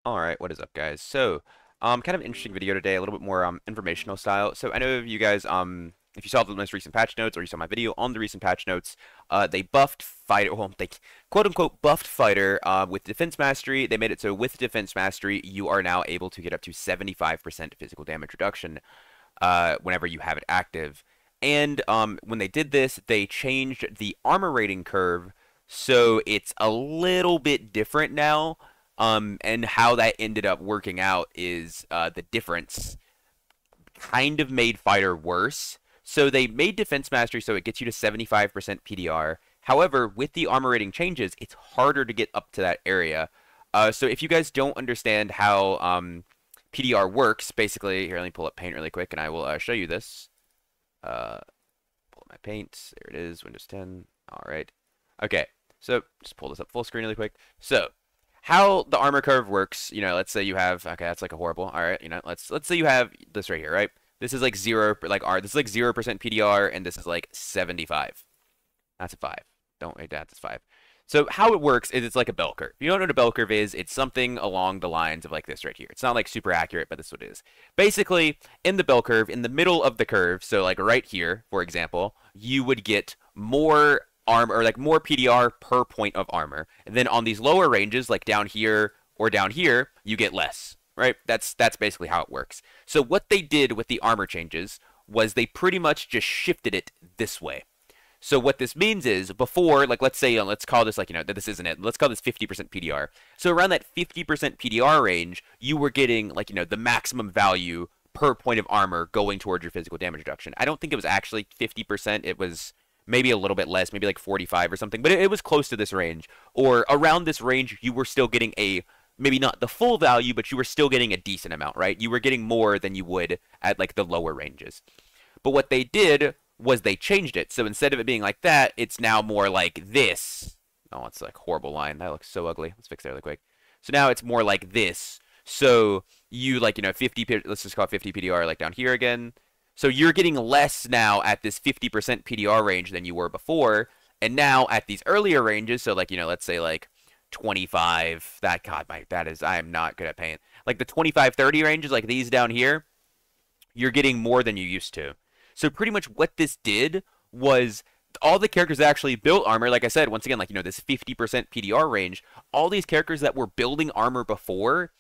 Alright, what is up guys? So, kind of interesting video today, a little bit more informational style. So I know you guys, if you saw the most recent patch notes or you saw my video on the recent patch notes, they buffed fighter, well, they quote unquote buffed fighter with defense mastery. They made it so with defense mastery, you are now able to get up to 75% physical damage reduction whenever you have it active. And when they did this, they changed the armor rating curve, so it's a little bit different now. And how that ended up working out is the difference kind of made fighter worse. So they made defense mastery so it gets you to 75% PDR. However, with the armor rating changes, it's harder to get up to that area. So if you guys don't understand how PDR works, basically, here, let me pull up Paint really quick, and I will show you this. Pull up my Paint. There it is, Windows 10. All right. Okay, so just pull this up full screen really quick. So how the armor curve works, let's say you have, okay, that's like a horrible. All right, let's say you have this right here, right? This is like this is like 0% PDR, and this is like 75. That's a 5. Don't wait, that's 5. So how it works is it's like a bell curve. If you don't know what a bell curve is, it's something along the lines of like this right here. It's not like super accurate, but this is what it is. Basically, in the bell curve, in the middle of the curve, so like right here, for example, you would get more armor, or like more PDR per point of armor. And then on these lower ranges, like down here or down here, you get less, right? That's basically how it works. So what they did with the armor changes was they pretty much just shifted it this way. So what this means is before, like let's say, let's call this like, that this isn't it. Let's call this 50% PDR. So around that 50% PDR range, you were getting like, the maximum value per point of armor going towards your physical damage reduction. I don't think it was actually 50%. It was maybe a little bit less, maybe like 45 or something, but it was close to this range. Or around this range, you were still getting maybe not the full value, but you were still getting a decent amount, right? You were getting more than you would at like the lower ranges. But what they did was they changed it. So instead of it being like that, it's now more like this. Oh, it's like a horrible line. That looks so ugly. Let's fix that really quick. So now it's more like this. So you like, 50, let's just call it 50 PDR like down here again. So you're getting less now at this 50% PDR range than you were before. And now at these earlier ranges, so like, let's say like 25, I am not good at paint. Like the 25, 30 ranges, like these down here, you're getting more than you used to. So pretty much what this did was all the characters that actually built armor, like I said, once again, like, this 50% PDR range, all these characters that were building armor before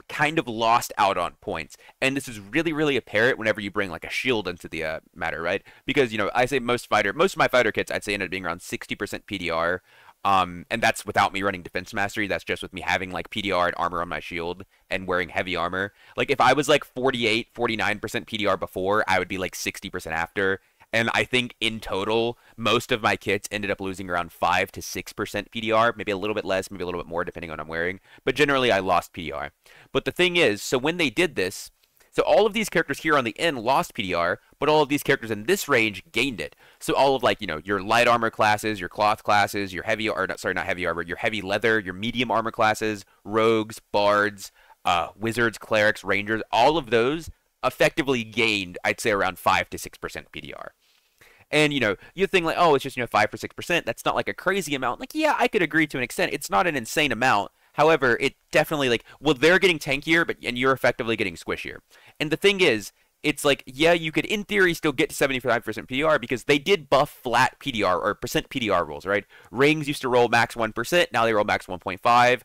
kind of lost out on points. And this is really, really apparent whenever you bring like a shield into the matter, right? Because, I say most of my fighter kits, I'd say ended up being around 60% PDR. And that's without me running defense mastery. That's just with me having like PDR and armor on my shield and wearing heavy armor. Like if I was like 48, 49% PDR before, I would be like 60% after. And I think in total, most of my kits ended up losing around 5 to 6% PDR, maybe a little bit less, maybe a little bit more, depending on what I'm wearing. But generally, I lost PDR. But the thing is, so when they did this, so all of these characters here on the end lost PDR, but all of these characters in this range gained it. So all of like, your light armor classes, your cloth classes, your heavy, or not, sorry, not heavy armor, your heavy leather, your medium armor classes, rogues, bards, wizards, clerics, rangers, all of those effectively gained, I'd say, around 5 to 6% PDR. And, you think like, oh, it's just, 5 or 6%. That's not like a crazy amount. Like, yeah, I could agree to an extent. It's not an insane amount. However, it definitely like, well, they're getting tankier, and you're effectively getting squishier. And the thing is, it's like, yeah, you could in theory still get to 75% PDR because they did buff flat PDR or percent PDR rules, right? Rings used to roll max 1%, now they roll max 1.5.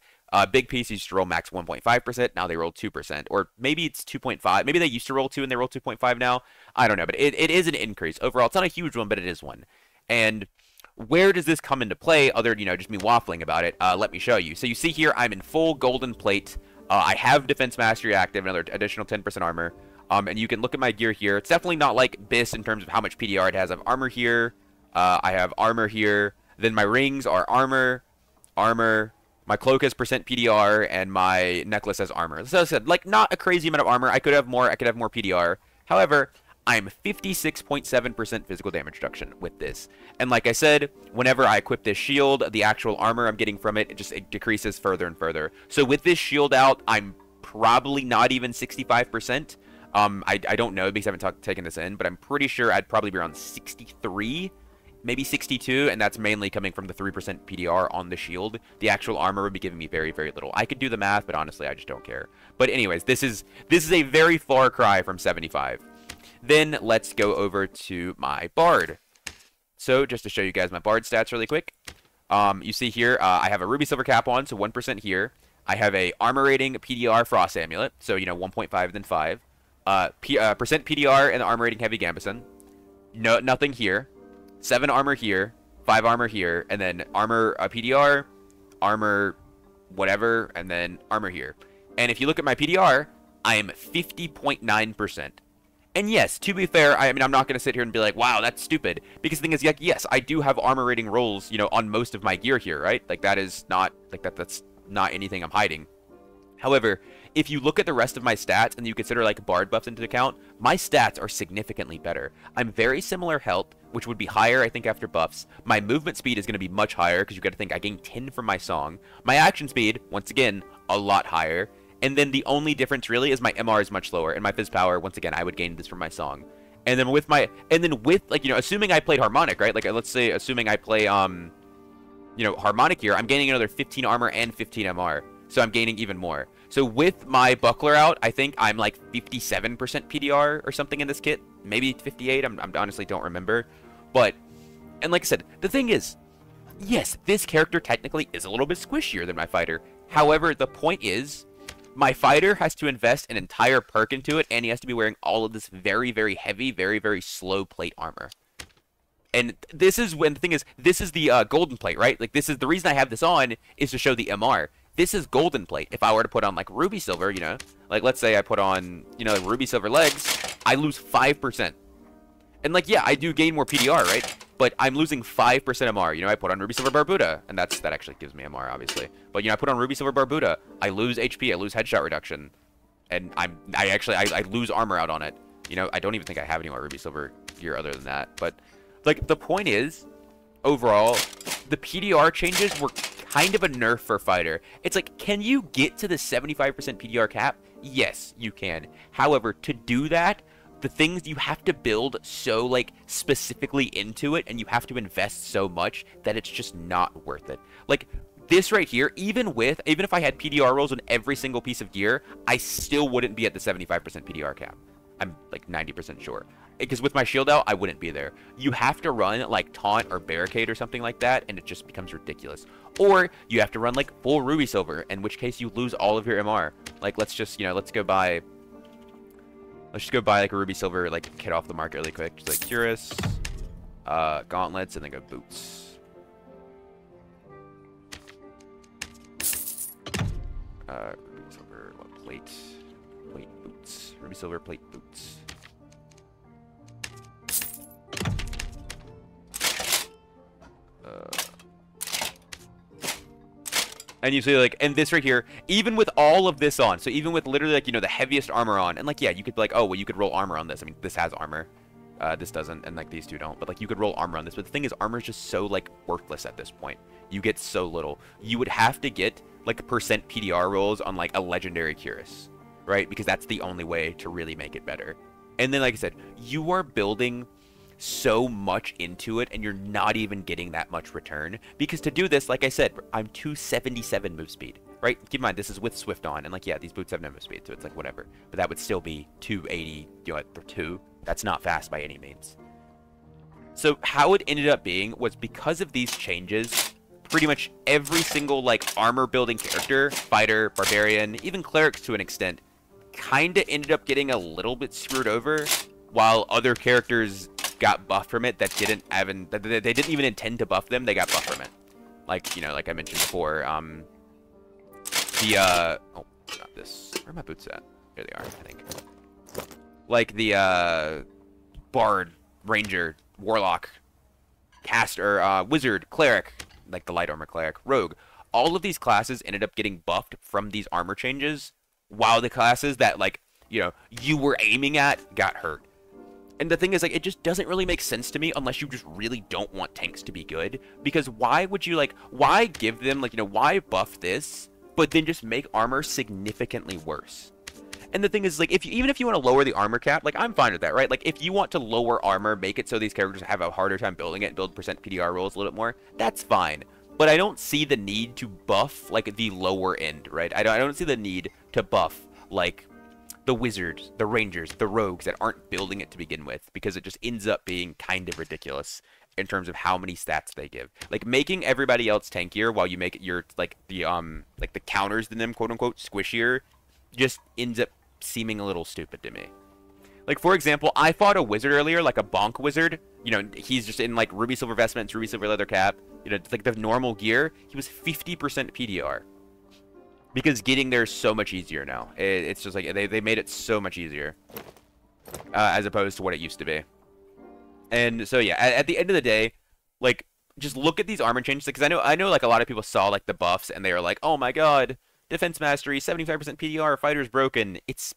Big piece used to roll max 1.5%, now they roll 2%. Or maybe it's 2.5. Maybe they used to roll 2 and they roll 2.5 now. I don't know, but it is an increase. Overall, it's not a huge one, but it is one. And where does this come into play other than, just me waffling about it? Let me show you. So you see here, I'm in full golden plate. I have defense mastery active, another additional 10% armor. And you can look at my gear here. It's definitely not like BIS in terms of how much PDR it has. I have armor here. I have armor here. Then my rings are armor, armor. My cloak has percent PDR, and my necklace has armor. So I said, like, not a crazy amount of armor. I could have more. I could have more PDR. However, I'm 56.7% physical damage reduction with this. And like I said, whenever I equip this shield, the actual armor I'm getting from it, it decreases further and further. So with this shield out, I'm probably not even 65%. I don't know because I haven't taken this in, but I'm pretty sure I'd probably be around 63 maybe 62, and that's mainly coming from the 3% PDR on the shield. The actual armor would be giving me very, very little. I could do the math, but honestly, I just don't care. But anyways, this is a very far cry from 75. Then let's go over to my Bard. So just to show you guys my Bard stats really quick. You see here, I have a Ruby Silver cap on, so 1% here. I have a armor rating PDR Frost Amulet, so, 1.5 then 5. Percent PDR and the armor rating Heavy Gambeson. No, nothing here. 7 armor here, 5 armor here, and then armor PDR, armor whatever, and then armor here. And if you look at my PDR, I am 50.9%. And yes, to be fair, I mean, I'm not going to sit here and be like, wow, that's stupid. Because the thing is, like, yes, I do have armor rating rolls, on most of my gear here, right? Like, that is not, like, that's not anything I'm hiding. However, if you look at the rest of my stats and you consider, like, Bard buffs into account, my stats are significantly better. I'm very similar health, which would be higher, I think, after buffs. My movement speed is going to be much higher, because you got to think I gained 10 from my song. My action speed, once again, a lot higher. And then the only difference really is my MR is much lower, and my Fizz power, once again, I would gain this from my song. And then with like, assuming I played Harmonic, right? Like, let's say, assuming I play, Harmonic here, I'm gaining another 15 armor and 15 MR. So I'm gaining even more. So with my Buckler out, I think I'm like 57% PDR or something in this kit. Maybe 58, I honestly don't remember. But, and like I said, the thing is, yes, this character technically is a little bit squishier than my fighter. However, the point is, my fighter has to invest an entire perk into it, and he has to be wearing all of this very, very heavy, very, very slow plate armor. And this is when the thing is, this is the golden plate, right? Like, this is the reason I have this on is to show the MR. This is golden plate. If I were to put on, like, ruby silver, like, let's say I put on, ruby silver legs, I lose 5%. And, like, yeah, I do gain more PDR, right? But I'm losing 5% MR. I put on Ruby Silver Barbuda, and that actually gives me MR, obviously. But, I put on Ruby Silver Barbuda, I lose HP, I lose headshot reduction. And I lose armor out on it. I don't even think I have any more Ruby Silver gear other than that. But, like, the point is, overall, the PDR changes were kind of a nerf for fighter. It's like, can you get to the 75% PDR cap? Yes, you can. However, to do that, the things you have to build so, like, specifically into it, and you have to invest so much that it's just not worth it. Like, this right here, even if I had PDR rolls on every single piece of gear, I still wouldn't be at the 75% PDR cap. I'm, like, 90% sure. Because with my shield out, I wouldn't be there. You have to run, like, Taunt or Barricade or something like that, and it just becomes ridiculous. Or you have to run, like, full Ruby Silver, in which case you lose all of your MR. Like, let's just, let's go buy... Let's just go buy, like, a Ruby Silver, like, kit off the market really quick. Just, like, Cuirass, gauntlets, and then go boots. Ruby Silver, what, plate, boots. Ruby Silver, plate, boots. And you see, like, and this right here, even with all of this on, so even with literally, like, the heaviest armor on, and, like, yeah, you could be like, oh, well, you could roll armor on this. I mean, this has armor. This doesn't, and, like, these two don't. But, like, you could roll armor on this. But the thing is, armor is just so, like, worthless at this point. You get so little. You would have to get, like, percent PDR rolls on, like, a legendary Cuirass, right? Because that's the only way to really make it better. And then, like I said, you are building so much into it, and you're not even getting that much return. Because to do this, like I said, I'm 277 move speed, right? Keep in mind, this is with Swift on, and, like, yeah, these boots have no move speed, so it's like, whatever. But that would still be 280, for 2. That's not fast by any means. So how it ended up being was because of these changes, pretty much every single, like, armor building character, fighter, barbarian, even clerics to an extent, kind of ended up getting a little bit screwed over, while other characters got buffed from it that they didn't even intend to buff them. They got buffed from it, like, like I mentioned before. Oh, not this. Where are my boots at? Here they are, I think. Like the bard, ranger, warlock, caster, wizard, cleric, like the light armor cleric, rogue. All of these classes ended up getting buffed from these armor changes, while the classes that, like, you were aiming at got hurt. And the thing is, like, it just doesn't really make sense to me unless you just really don't want tanks to be good. Because why would you, like, why give them, like, why buff this, but then just make armor significantly worse? And the thing is, like, even if you want to lower the armor cap, like, I'm fine with that, right? Like, if you want to lower armor, make it so these characters have a harder time building it, and build percent PDR rolls a little bit more, that's fine. But I don't see the need to buff, like, the lower end, right? I don't see the need to buff, like, the wizards, the rangers, the rogues that aren't building it to begin with, because it just ends up being kind of ridiculous in terms of how many stats they give. Like, making everybody else tankier while you make your, like, the counters to them, quote unquote, squishier, just ends up seeming a little stupid to me. Like, for example, I fought a wizard earlier, like a bonk wizard. You know, he's just in, like, ruby silver vestments, ruby silver leather cap, you know, like the normal gear. He was 50% PDR. Because getting there is so much easier now. It's just like, they made it so much easier. As opposed to what it used to be. And so, yeah, at the end of the day, like, just look at these armor changes. Because I know, like, a lot of people saw, like, the buffs, and they were like, oh my god, defense mastery, 75% PDR, fighter's broken. It's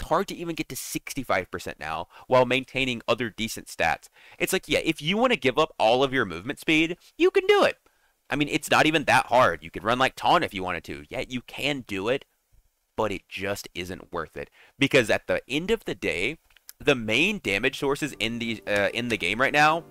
hard to even get to 65% now, while maintaining other decent stats. It's like, yeah, if you want to give up all of your movement speed, you can do it. I mean, it's not even that hard. You could run like Taunt if you wanted to. Yeah, you can do it, but it just isn't worth it. Because at the end of the day, the main damage sources in the game right now,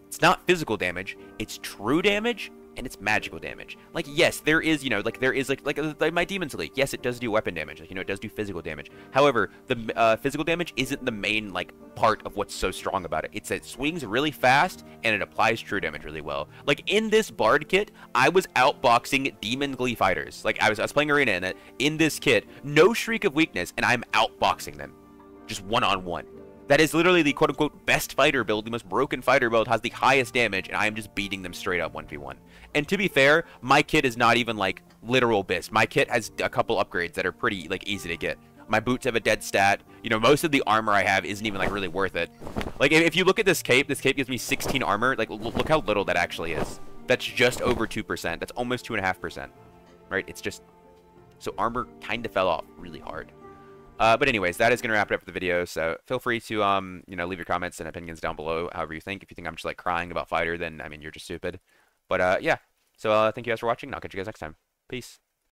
it's not physical damage, it's true damage, and it's magical damage. Like, yes, there is, you know, like, there is, like my Demon's League. Yes, it does do weapon damage. Like, you know, it does do physical damage. However, the physical damage isn't the main, like, part of what's so strong about it. It's that it swings really fast, and it applies true damage really well. Like, in this Bard kit, I was outboxing Demon Glee fighters. Like, I was playing Arena, and in this kit, no Shriek of Weakness, and I'm outboxing them. Just one-on-one. That is literally the quote-unquote best fighter build, the most broken fighter build, has the highest damage, and I am just beating them straight up 1v1. And to be fair, my kit is not even, like, literal BIS. My kit has a couple upgrades that are pretty, like, easy to get. My boots have a dead stat. You know, most of the armor I have isn't even, like, really worth it. Like, if you look at this cape gives me 16 armor. Like, look how little that actually is. That's just over 2%. That's almost 2.5%. Right? It's just... So armor kind of fell off really hard. But anyways, that is going to wrap it up for the video, so feel free to, you know, leave your comments and opinions down below, however you think. If you think I'm just, like, crying about Fighter, then, I mean, you're just stupid. But, yeah. So, thank you guys for watching, and I'll catch you guys next time. Peace.